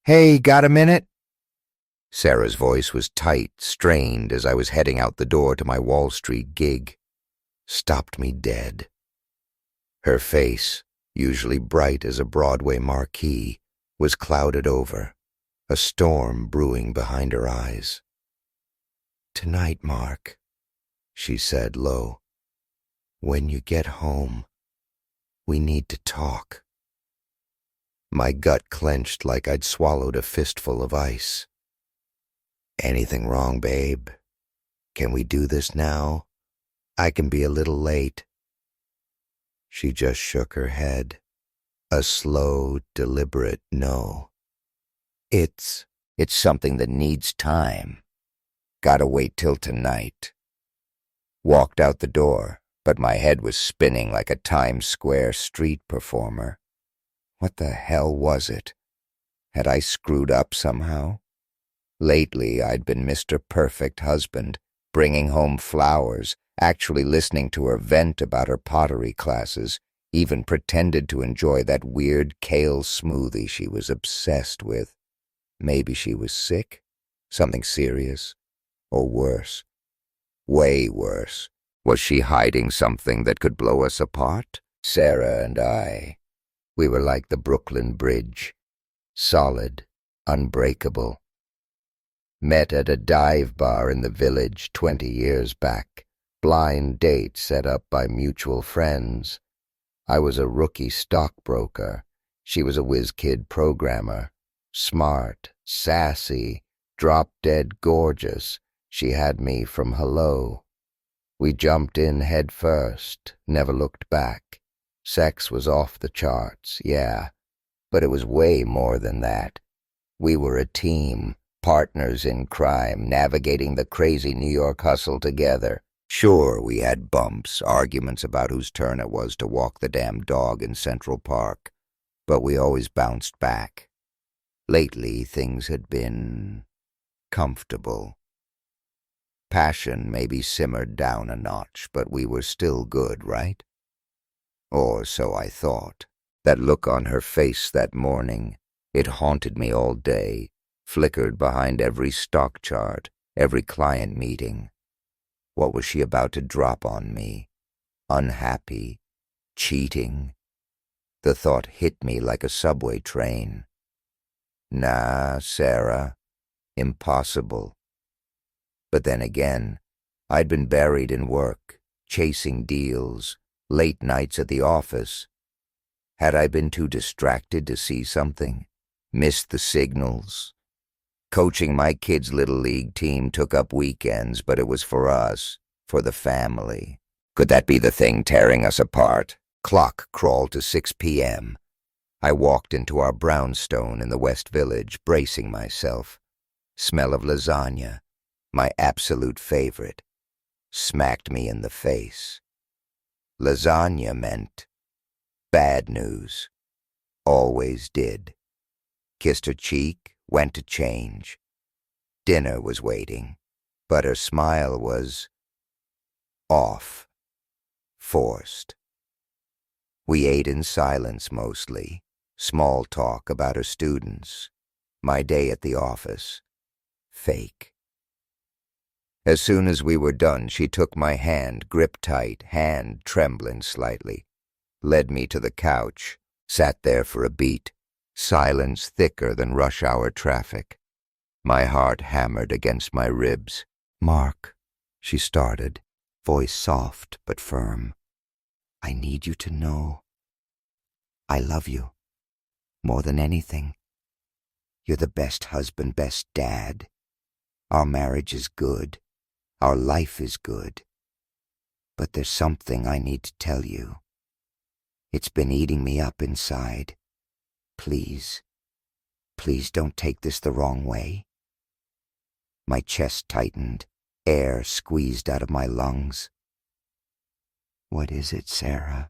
Hey, got a minute? Sarah's voice was tight, strained as I was heading out the door to my Wall Street gig. Stopped me dead. Her face, usually bright as a Broadway marquee, was clouded over, a storm brewing behind her eyes. "Tonight, Mark," she said low. "When you get home, we need to talk." My gut clenched like I'd swallowed a fistful of ice. "Anything wrong, babe? Can we do this now? I can be a little late." She just shook her head, a slow, deliberate no. It's something that needs time. Gotta wait till tonight." Walked out the door, but my head was spinning like a Times Square street performer. What the hell was it? Had I screwed up somehow? Lately, I'd been Mr. Perfect husband, bringing home flowers, actually listening to her vent about her pottery classes, even pretended to enjoy that weird kale smoothie she was obsessed with. Maybe she was sick? Something serious? Or worse? Way worse. Was she hiding something that could blow us apart? Sarah and I. We were like the Brooklyn Bridge. Solid, unbreakable. Met at a dive bar in the Village 20 years back. Blind date set up by mutual friends. I was a rookie stockbroker. She was a whiz-kid programmer. Smart, sassy, drop-dead gorgeous. She had me from hello. We jumped in head first, never looked back. Sex was off the charts, yeah, but it was way more than that. We were a team, partners in crime, navigating the crazy New York hustle together. Sure, we had bumps, arguments about whose turn it was to walk the damn dog in Central Park, but we always bounced back. Lately, things had been comfortable. Passion maybe simmered down a notch, but we were still good, right? Or so I thought. That look on her face that morning, it haunted me all day, flickered behind every stock chart, every client meeting. What was she about to drop on me? Unhappy? Cheating? The thought hit me like a subway train. Nah, Sarah. Impossible. But then again, I'd been buried in work, chasing deals, late nights at the office. Had I been too distracted to see something? Missed the signals? Coaching my kids' little league team took up weekends, but it was for us, for the family. Could that be the thing tearing us apart? Clock crawled to 6 p.m. I walked into our brownstone in the West Village, bracing myself. Smell of lasagna, my absolute favorite, smacked me in the face. Lasagna meant bad news. Always did. Kissed her cheek, went to change. Dinner was waiting, but her smile was off, forced. We ate in silence mostly, small talk about her students, my day at the office. Fake. As soon as we were done, she took my hand, grip tight, hand trembling slightly, led me to the couch, sat there for a beat, silence thicker than rush hour traffic. My heart hammered against my ribs. "Mark," she started, voice soft but firm, "I need you to know I love you more than anything. You're the best husband, best dad. Our marriage is good. Our life is good. But there's something I need to tell you. It's been eating me up inside. Please, please don't take this the wrong way." My chest tightened, air squeezed out of my lungs. "What is it, Sarah?"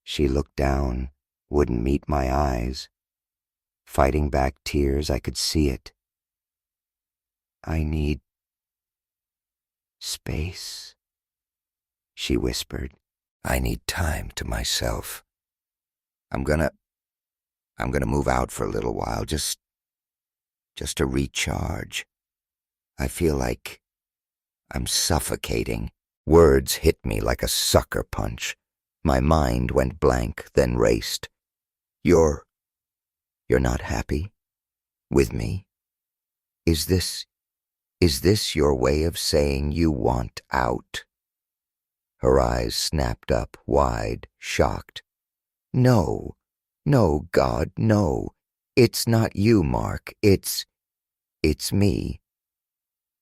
She looked down, wouldn't meet my eyes. Fighting back tears, I could see it. "I need space," she whispered. "I need time to myself. I'm gonna move out for a little while, just just a recharge. I feel like I'm suffocating. Words hit me like a sucker punch. My mind went blank, then raced. You're not happy? With me? Is this your way of saying you want out? Her eyes snapped up wide, shocked. No, God, no. It's not you, Mark. It's me.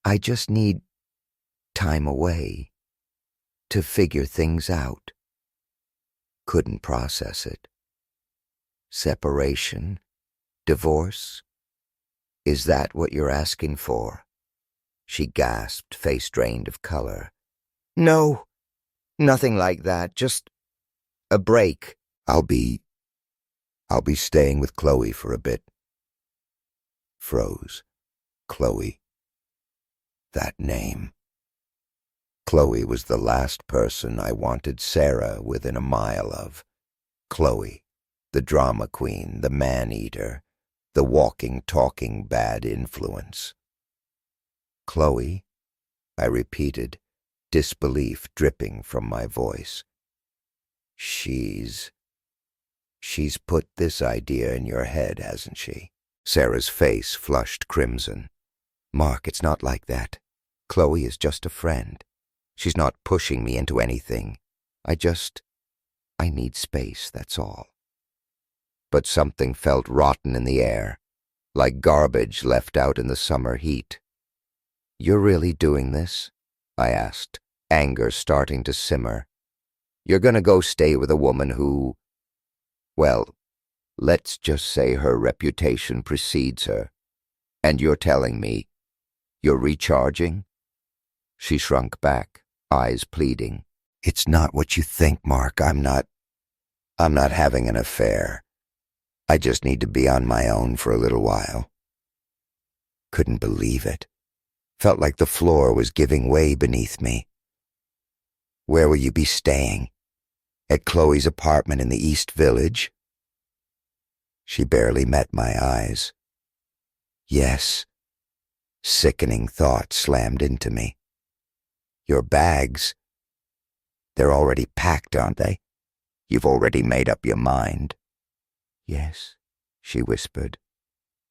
I just need time away to figure things out. Couldn't process it. Separation? Divorce? Is that what you're asking for? She gasped, face drained of color. No, nothing like that. Just a break. I'll be staying with Chloe for a bit. Froze. Chloe. That name. Chloe was the last person I wanted Sarah within a mile of. Chloe, the drama queen, the man-eater, the walking, talking bad influence. Chloe, I repeated, disbelief dripping from my voice. She's put this idea in your head, hasn't she? Sarah's face flushed crimson. Mark, it's not like that. Chloe is just a friend. She's not pushing me into anything. I need space, that's all. But something felt rotten in the air, like garbage left out in the summer heat. You're really doing this? I asked, anger starting to simmer. You're gonna go stay with a woman who, well, let's just say her reputation precedes her. And you're telling me you're recharging? She shrunk back, eyes pleading. It's not what you think, Mark. I'm not having an affair. I just need to be on my own for a little while. Couldn't believe it. Felt like the floor was giving way beneath me. Where will you be staying? At Chloe's apartment in the East Village? She barely met my eyes. Yes. Sickening thought slammed into me. Your bags, they're already packed, aren't they? You've already made up your mind. Yes, she whispered.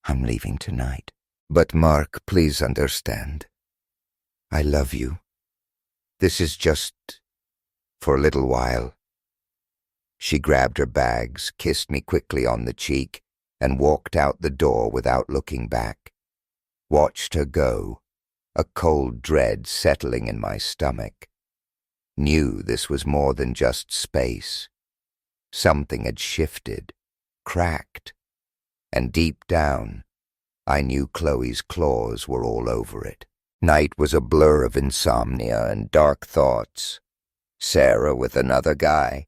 I'm leaving tonight. But Mark, please understand. I love you. This is just for a little while. She grabbed her bags, kissed me quickly on the cheek, and walked out the door without looking back. Watched her go, a cold dread settling in my stomach. Knew this was more than just space. Something had shifted, cracked, and deep down, I knew Chloe's claws were all over it. Night was a blur of insomnia and dark thoughts. Sarah with another guy.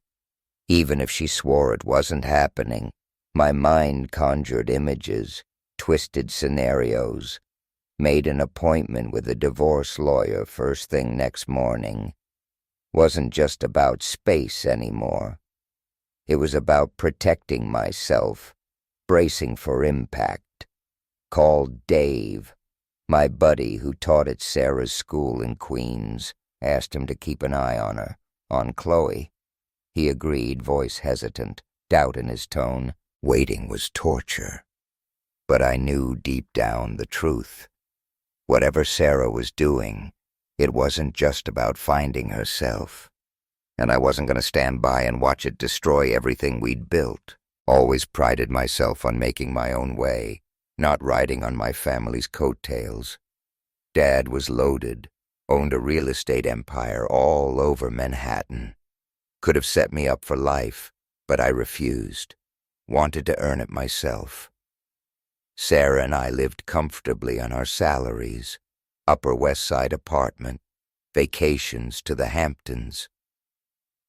Even if she swore it wasn't happening, my mind conjured images, twisted scenarios, made an appointment with a divorce lawyer first thing next morning. Wasn't just about space anymore. It was about protecting myself, bracing for impact. Called Dave, my buddy who taught at Sarah's school in Queens, asked him to keep an eye on her, on Chloe. He agreed, voice hesitant, doubt in his tone. Waiting was torture. But I knew deep down the truth. Whatever Sarah was doing, it wasn't just about finding herself. And I wasn't going to stand by and watch it destroy everything we'd built. Always prided myself on making my own way, not riding on my family's coattails. Dad was loaded, owned a real estate empire all over Manhattan. Could have set me up for life, but I refused. Wanted to earn it myself. Sarah and I lived comfortably on our salaries. Upper West Side apartment, vacations to the Hamptons.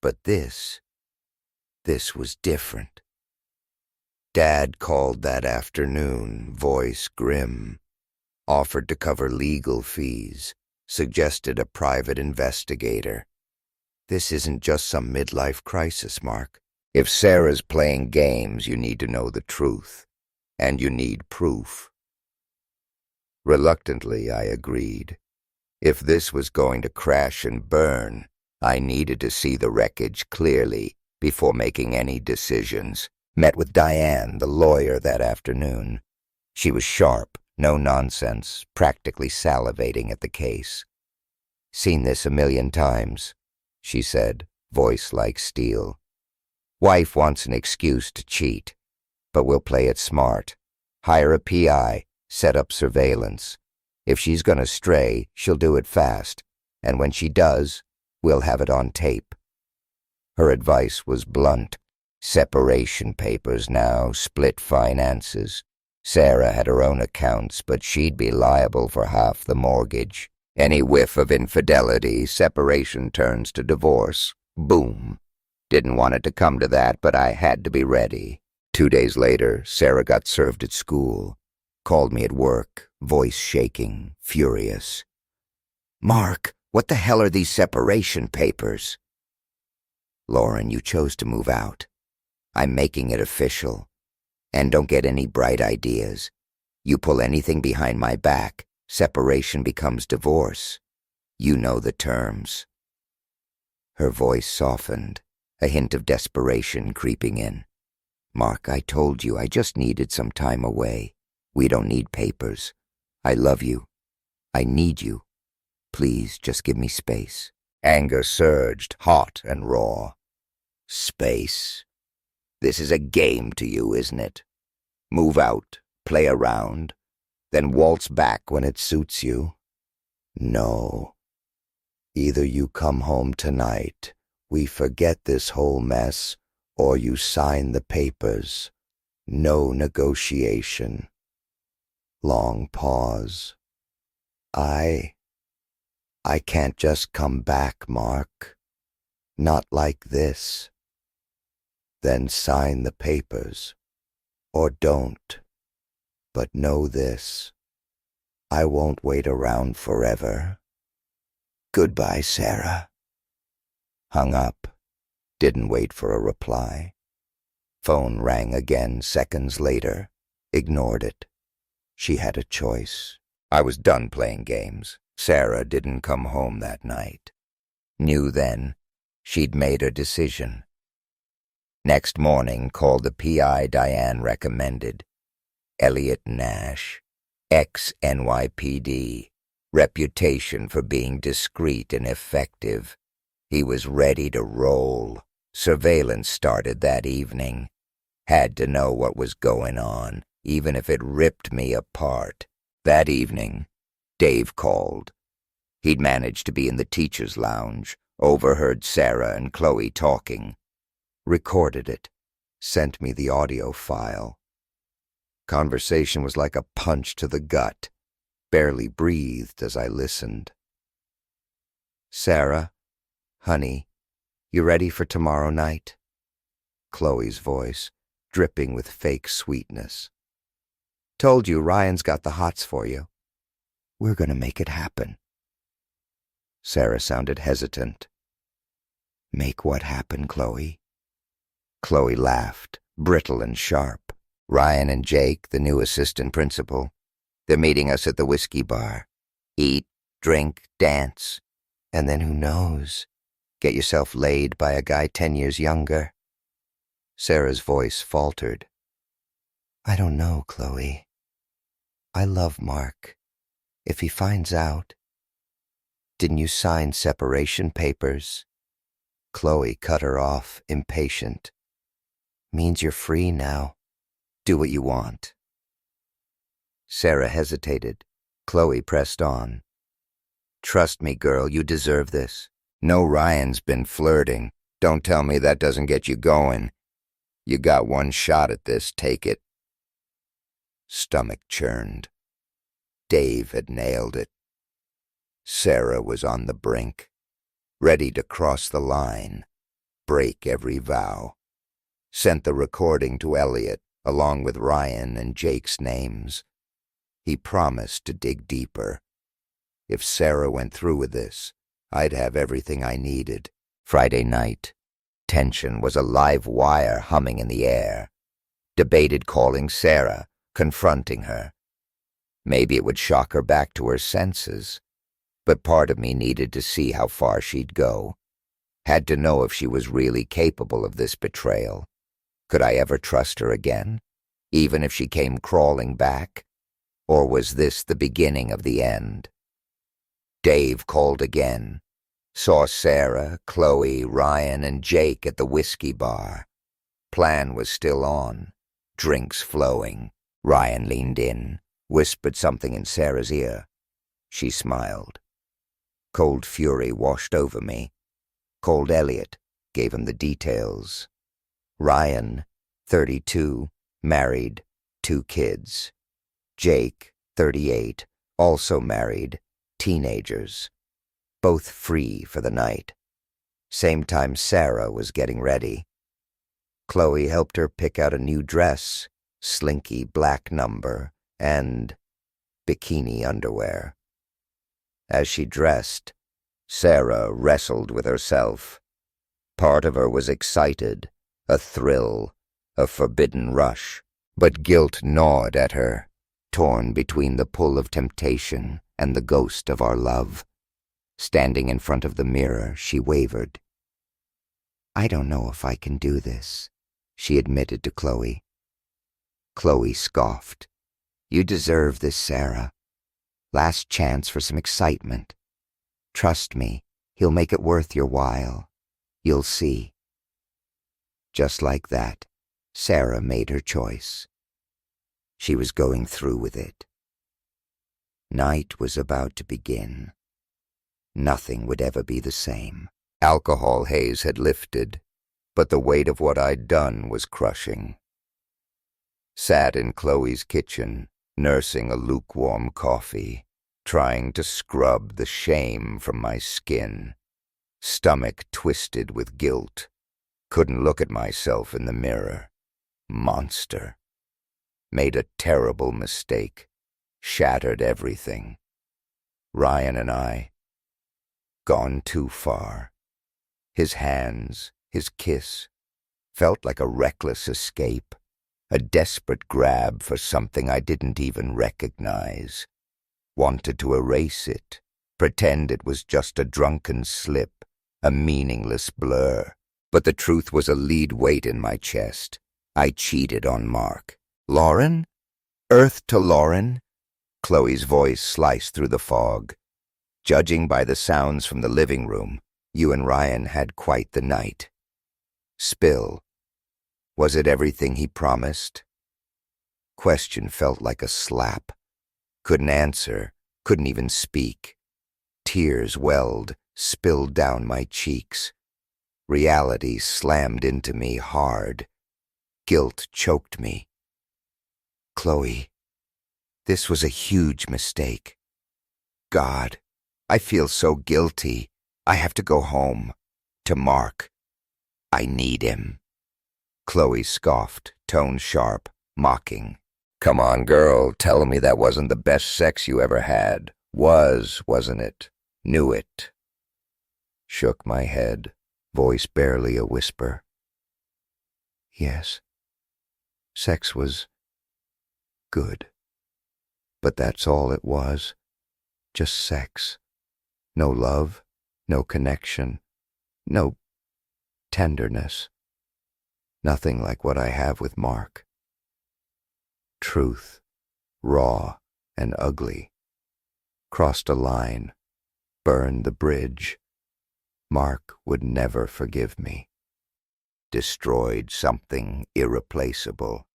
But this was different. Dad called that afternoon, voice grim. Offered to cover legal fees, suggested a private investigator. This isn't just some midlife crisis, Mark. If Sarah's playing games, you need to know the truth. And you need proof. Reluctantly, I agreed. If this was going to crash and burn, I needed to see the wreckage clearly before making any decisions. Met with Diane, the lawyer, that afternoon. She was sharp, no nonsense, practically salivating at the case. "Seen this a million times," she said, voice like steel. "Wife wants an excuse to cheat, but we'll play it smart. Hire a PI, set up surveillance. If she's gonna stray, she'll do it fast, and when she does, we'll have it on tape." Her advice was blunt. Separation papers now, split finances. Sarah had her own accounts, but she'd be liable for half the mortgage. Any whiff of infidelity, separation turns to divorce. Boom. Didn't want it to come to that, but I had to be ready. 2 days later, Sarah got served at school. Called me at work, voice shaking, furious. "Mark, what the hell are these separation papers?" "Lauren, you chose to move out. I'm making it official. And don't get any bright ideas. You pull anything behind my back, separation becomes divorce. You know the terms." Her voice softened, a hint of desperation creeping in. "Mark, I told you I just needed some time away. We don't need papers. I love you. I need you. Please, just give me space." Anger surged, hot and raw. "Space? This is a game to you, isn't it? Move out, play around, then waltz back when it suits you? No. Either you come home tonight, we forget this whole mess, or you sign the papers. No negotiation." Long pause. I can't just come back, Mark. Not like this." "Then sign the papers. Or don't. But know this. I won't wait around forever. Goodbye, Sarah." Hung up. Didn't wait for a reply. Phone rang again seconds later. Ignored it. She had a choice. I was done playing games. Sarah didn't come home that night. Knew then. She'd made her decision. Next morning, called the PI Diane recommended. Elliot Nash, ex-NYPD, reputation for being discreet and effective. He was ready to roll. Surveillance started that evening. Had to know what was going on, even if it ripped me apart. That evening, Dave called. He'd managed to be in the teacher's lounge, overheard Sarah and Chloe talking. Recorded it, sent me the audio file. Conversation was like a punch to the gut. Barely breathed as I listened. "Sarah, honey, you ready for tomorrow night?" Chloe's voice, dripping with fake sweetness. "Told you Ryan's got the hots for you. We're gonna make it happen." Sarah sounded hesitant. "Make what happen, Chloe?" Chloe laughed, brittle and sharp. "Ryan and Jake, the new assistant principal. They're meeting us at the whiskey bar. Eat, drink, dance. And then who knows? Get yourself laid by a guy 10 years younger." Sarah's voice faltered. "I don't know, Chloe. I love Mark. If he finds out..." "Didn't you sign separation papers?" Chloe cut her off, impatient. "Means you're free now. Do what you want." Sarah hesitated. Chloe pressed on. "Trust me, girl, you deserve this. No, Ryan's been flirting. Don't tell me that doesn't get you going. You got one shot at this, take it." Stomach churned. Dave had nailed it. Sarah was on the brink, ready to cross the line, break every vow. Sent the recording to Elliot, along with Ryan and Jake's names. He promised to dig deeper. If Sarah went through with this, I'd have everything I needed. Friday night. Tension was a live wire humming in the air. Debated calling Sarah, confronting her. Maybe it would shock her back to her senses. But part of me needed to see how far she'd go. Had to know if she was really capable of this betrayal. Could I ever trust her again, even if she came crawling back? Or was this the beginning of the end? Dave called again. Saw Sarah, Chloe, Ryan, and Jake at the whiskey bar. Plan was still on. Drinks flowing. Ryan leaned in, whispered something in Sarah's ear. She smiled. Cold fury washed over me. Called Elliot, gave him the details. Ryan, 32, married, 2 kids. Jake, 38, also married, teenagers. Both free for the night. Same time Sarah was getting ready. Chloe helped her pick out a new dress, slinky black number, and bikini underwear. As she dressed, Sarah wrestled with herself. Part of her was excited, a thrill, a forbidden rush, but guilt gnawed at her, torn between the pull of temptation and the ghost of our love. Standing in front of the mirror, she wavered. "I don't know if I can do this," she admitted to Chloe. Chloe scoffed. "You deserve this, Sarah. Last chance for some excitement. Trust me, he'll make it worth your while. You'll see." Just like that, Sarah made her choice. She was going through with it. Night was about to begin. Nothing would ever be the same. Alcohol haze had lifted, but the weight of what I'd done was crushing. Sat in Chloe's kitchen, nursing a lukewarm coffee, trying to scrub the shame from my skin. Stomach twisted with guilt. Couldn't look at myself in the mirror. Monster. Made a terrible mistake. Shattered everything. Ryan and I. Gone too far. His hands, his kiss, felt like a reckless escape, a desperate grab for something I didn't even recognize. Wanted to erase it, pretend it was just a drunken slip, a meaningless blur. But the truth was a lead weight in my chest. I cheated on Mark. "Lauren? Earth to Lauren?" Chloe's voice sliced through the fog. "Judging by the sounds from the living room, you and Ryan had quite the night." Spill. Was it everything he promised? Question felt like a slap. Couldn't answer, couldn't even speak. Tears welled, spilled down my cheeks. Reality slammed into me hard. Guilt choked me. "Chloe, this was a huge mistake. God, I feel so guilty. I have to go home. To Mark. I need him." Chloe scoffed, tone sharp, mocking. "Come on, girl, tell me that wasn't the best sex you ever had. Wasn't it? Knew it." Shook my head, voice barely a whisper. "Yes. Sex was good. But that's all it was. Just sex. No love, no connection, no tenderness. Nothing like what I have with Mark. Truth, raw and ugly. Crossed a line, burned the bridge. Mark would never forgive me. Destroyed something irreplaceable.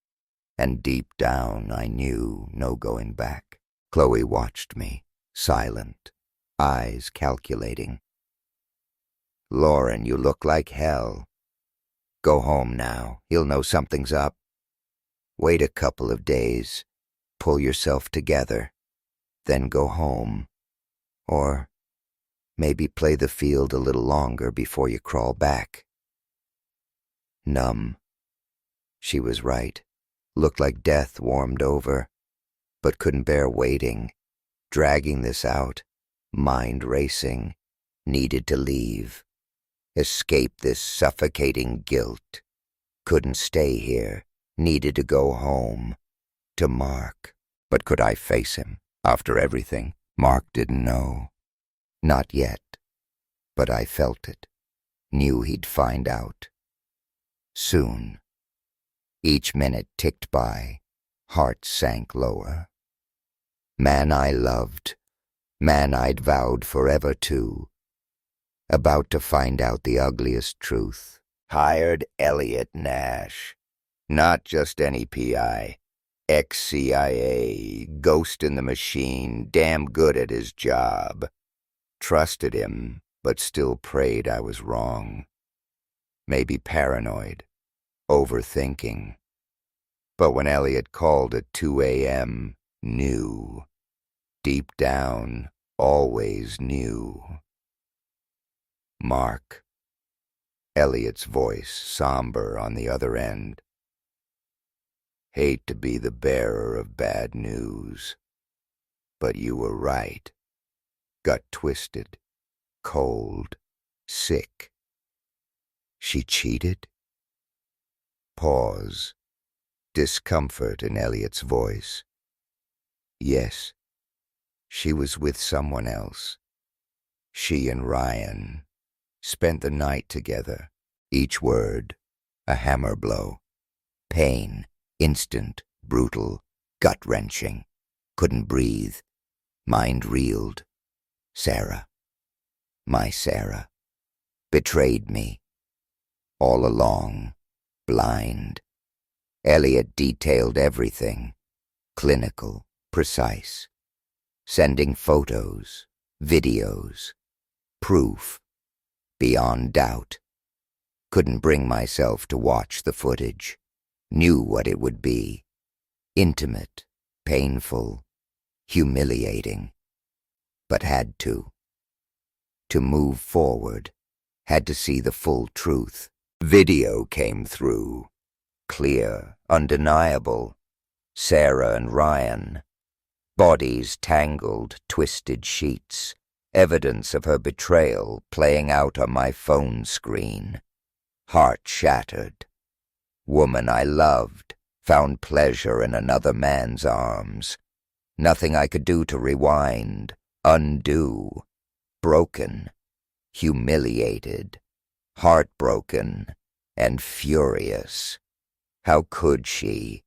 And deep down I knew no going back." Chloe watched me, silent, eyes calculating. "Lauren, you look like hell. Go home now. He'll know something's up. Wait a couple of days. Pull yourself together. Then go home. Or maybe play the field a little longer before you crawl back." Numb. She was right. Looked like death warmed over, but couldn't bear waiting, dragging this out, mind racing, needed to leave, escape this suffocating guilt. Couldn't stay here, needed to go home, to Mark. But could I face him? After everything, Mark didn't know. Not yet. But I felt it. Knew he'd find out. Soon. Each minute ticked by. Heart sank lower. Man I loved. Man I'd vowed forever to. About to find out the ugliest truth. Hired Elliot Nash. Not just any PI. Ex-CIA, ghost in the machine, damn good at his job. Trusted him, but still prayed I was wrong. Maybe paranoid, overthinking. But when Elliot called at 2 a.m., knew. Deep down, always knew. Mark. Elliot's voice somber on the other end. Hate to be the bearer of bad news. But you were right. Got twisted, cold, sick. She cheated? Pause. Discomfort in Elliot's voice. Yes, she was with someone else. She and Ryan spent the night together. Each word, a hammer blow. Pain. Instant, brutal, gut-wrenching. Couldn't breathe. Mind reeled. Sarah. My Sarah. Betrayed me. All along. Blind. Elliot detailed everything. Clinical. Precise. Sending photos. Videos. Proof. Beyond doubt. Couldn't bring myself to watch the footage. Knew what it would be. Intimate, painful, humiliating. But had to. To move forward, had to see the full truth. Video came through. Clear, undeniable. Sarah and Ryan. Bodies tangled, twisted sheets. Evidence of her betrayal playing out on my phone screen. Heart shattered. Woman I loved, found pleasure in another man's arms. Nothing I could do to rewind, undo. Broken, humiliated, heartbroken, and furious. How could she?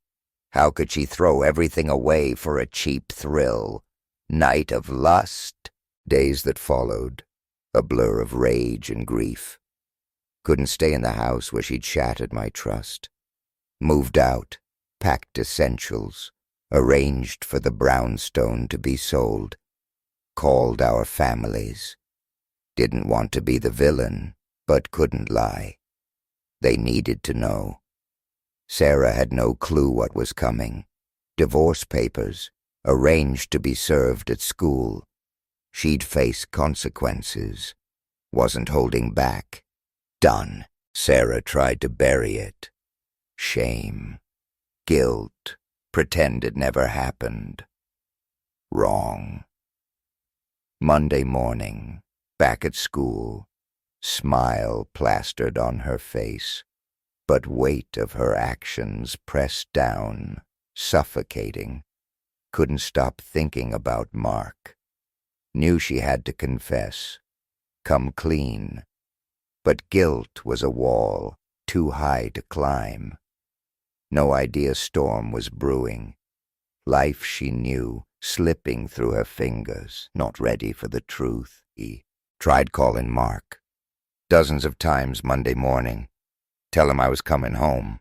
How could she throw everything away for a cheap thrill? Night of lust. Days that followed, a blur of rage and grief. Couldn't stay in the house where she'd shattered my trust. Moved out, packed essentials, arranged for the brownstone to be sold. Called our families. Didn't want to be the villain, but couldn't lie. They needed to know. Sarah had no clue what was coming. Divorce papers, arranged to be served at school. She'd face consequences. Wasn't holding back. Done. Sarah tried to bury it. Shame. Guilt. Pretend it never happened. Wrong. Monday morning, back at school. Smile plastered on her face. But weight of her actions pressed down, suffocating. Couldn't stop thinking about Mark. Knew she had to confess, come clean. But guilt was a wall, too high to climb. No idea storm was brewing. Life she knew, slipping through her fingers, not ready for the truth. He tried calling Mark. Dozens of times Monday morning. Tell him I was coming home.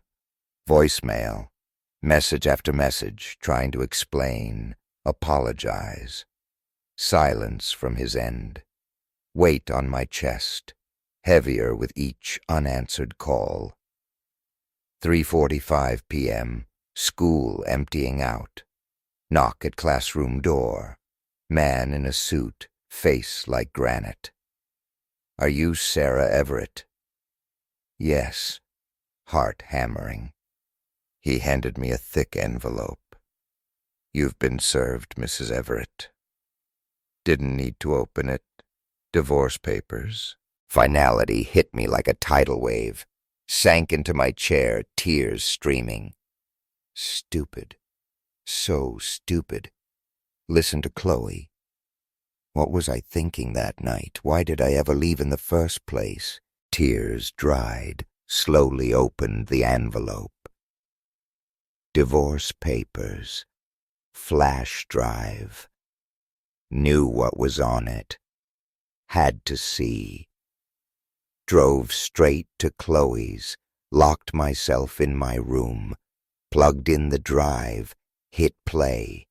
Voicemail. Message after message, trying to explain, apologize. Silence from his end. Weight on my chest, heavier with each unanswered call. 3:45 p.m., school emptying out. Knock at classroom door. Man in a suit, face like granite. Are you Sarah Everett? Yes. Heart hammering. He handed me a thick envelope. You've been served, Mrs. Everett. Didn't need to open it. Divorce papers. Finality hit me like a tidal wave. Sank into my chair, tears streaming. Stupid. So stupid. Listen to Chloe. What was I thinking that night? Why did I ever leave in the first place? Tears dried, slowly opened the envelope. Divorce papers. Flash drive. Knew what was on it. Had to see. Drove straight to Chloe's, locked myself in my room, plugged in the drive, hit play.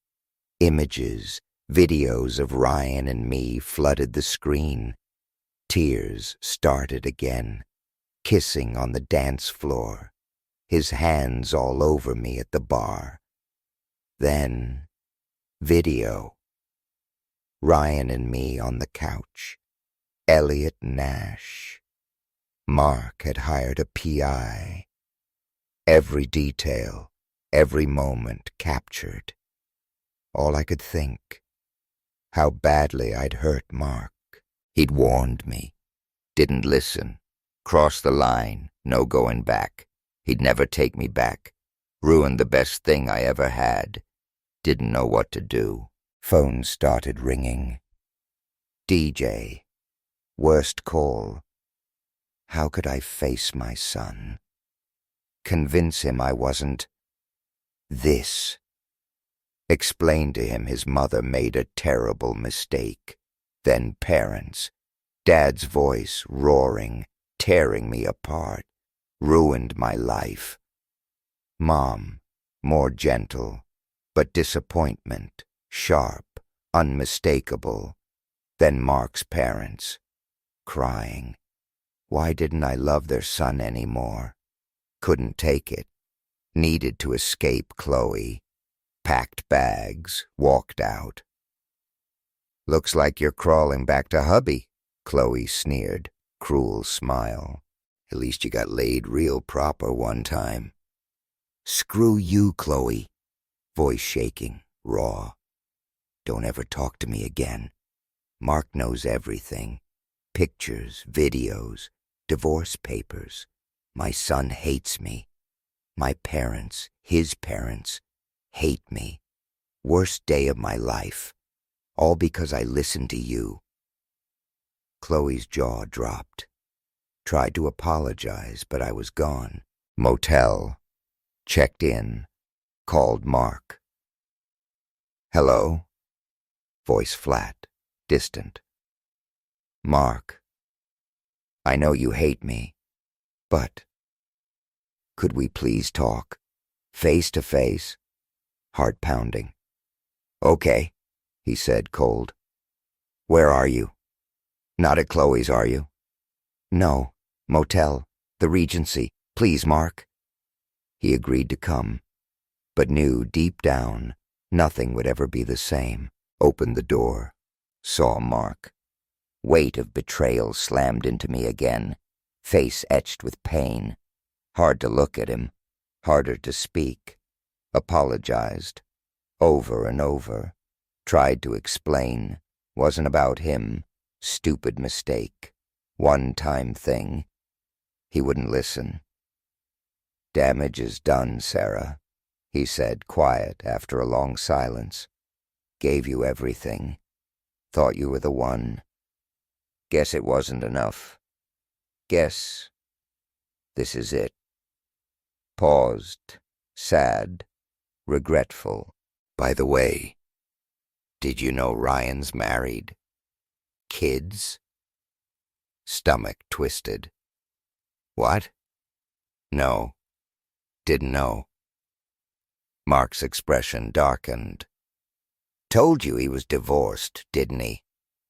Images, videos of Ryan and me flooded the screen. Tears started again, kissing on the dance floor, his hands all over me at the bar. Then, video. Ryan and me on the couch. Elliot Nash. Mark had hired a PI. Every detail, every moment captured. All I could think, how badly I'd hurt Mark. He'd warned me. Didn't listen. Crossed the line, no going back. He'd never take me back. Ruined the best thing I ever had. Didn't know what to do. Phone started ringing. DJ. Worst call. How could I face my son? Convince him I wasn't this. Explain to him his mother made a terrible mistake. Then parents. Dad's voice roaring, tearing me apart. Ruined my life. Mom, more gentle, but disappointment, sharp, unmistakable. Then Mark's parents, crying. Why didn't I love their son anymore? Couldn't take it. Needed to escape Chloe. Packed bags, walked out. Looks like you're crawling back to hubby, Chloe sneered, cruel smile. At least you got laid real proper one time. Screw you, Chloe. Voice shaking, raw. Don't ever talk to me again. Mark knows everything. Pictures, videos, divorce papers. My son hates me. My parents, his parents, hate me. Worst day of my life. All because I listened to you. Chloe's jaw dropped. Tried to apologize, but I was gone. Motel. Checked in. Called Mark. Hello? Voice flat, distant. Mark. I know you hate me, but could we please talk? Face to face? Heart pounding. Okay, he said cold. Where are you? Not at Chloe's, are you? No, motel, the Regency. Please, Mark. He agreed to come, but knew deep down nothing would ever be the same. Opened the door. Saw Mark. Weight of betrayal slammed into me again, face etched with pain. Hard to look at him, harder to speak. Apologized. Over and over. Tried to explain. Wasn't about him. Stupid mistake. One-time thing. He wouldn't listen. Damage is done, Sarah, he said, quiet after a long silence. Gave you everything. Thought you were the one. Guess it wasn't enough. Guess this is it. Paused, sad, regretful. By the way, did you know Ryan's married? Kids? Stomach twisted. What? No, didn't know. Mark's expression darkened. Told you he was divorced, didn't he?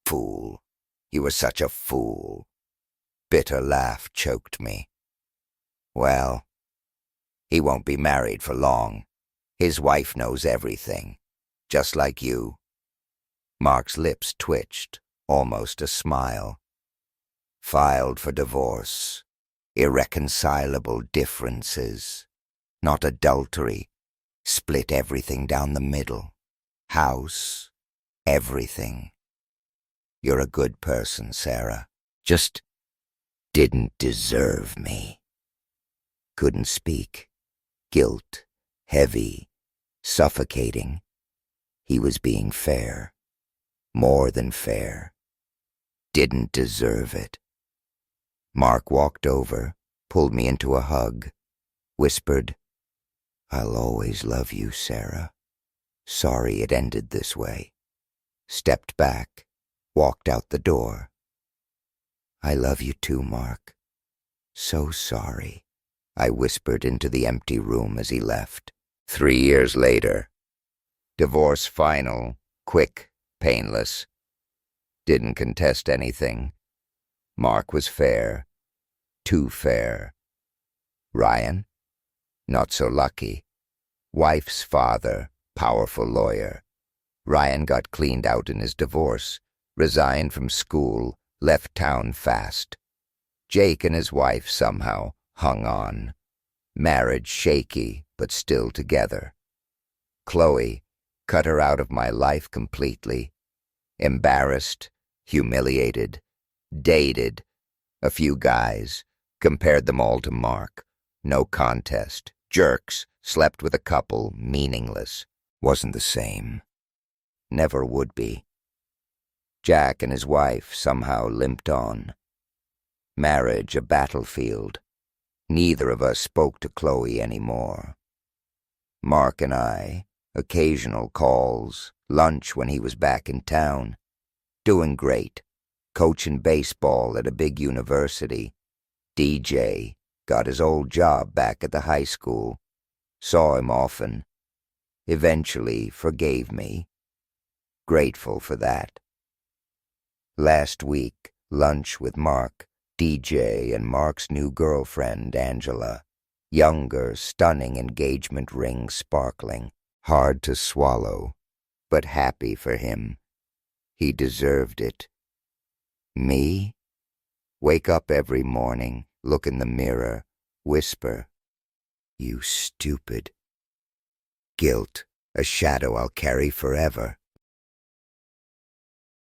Fool. You were such a fool. Bitter laugh choked me. Well, he won't be married for long. His wife knows everything, just like you. Mark's lips twitched, almost a smile. Filed for divorce. Irreconcilable differences. Not adultery. Split everything down the middle. House. Everything. You're a good person, Sarah. Just didn't deserve me. Couldn't speak. Guilt. Heavy. Suffocating. He was being fair. More than fair. Didn't deserve it. Mark walked over, pulled me into a hug, whispered, "I'll always love you, Sarah. Sorry it ended this way." Stepped back, walked out the door. "I love you too, Mark. So sorry," I whispered into the empty room as he left. 3 years later. Divorce final, quick, painless. Didn't contest anything. Mark was fair. Too fair. Ryan? Not so lucky. Wife's father, powerful lawyer. Ryan got cleaned out in his divorce, resigned from school, left town fast. Jake and his wife somehow hung on. Marriage shaky, but still together. Chloe cut her out of my life completely. Embarrassed, humiliated, dated. A few guys, compared them all to Mark. No contest. Jerks, slept with a couple, meaningless. Wasn't the same. Never would be. Jack and his wife somehow limped on. Marriage a battlefield. Neither of us spoke to Chloe anymore. Mark and I, occasional calls, lunch when he was back in town. Doing great. Coaching baseball at a big university. DJ, got his old job back at the high school. Saw him often. Eventually forgave me. Grateful for that. Last week, lunch with Mark, DJ, and Mark's new girlfriend, Angela. Younger, stunning engagement ring sparkling. Hard to swallow, but happy for him. He deserved it. Me? Wake up every morning, look in the mirror, whisper, "You stupid." Guilt, a shadow I'll carry forever.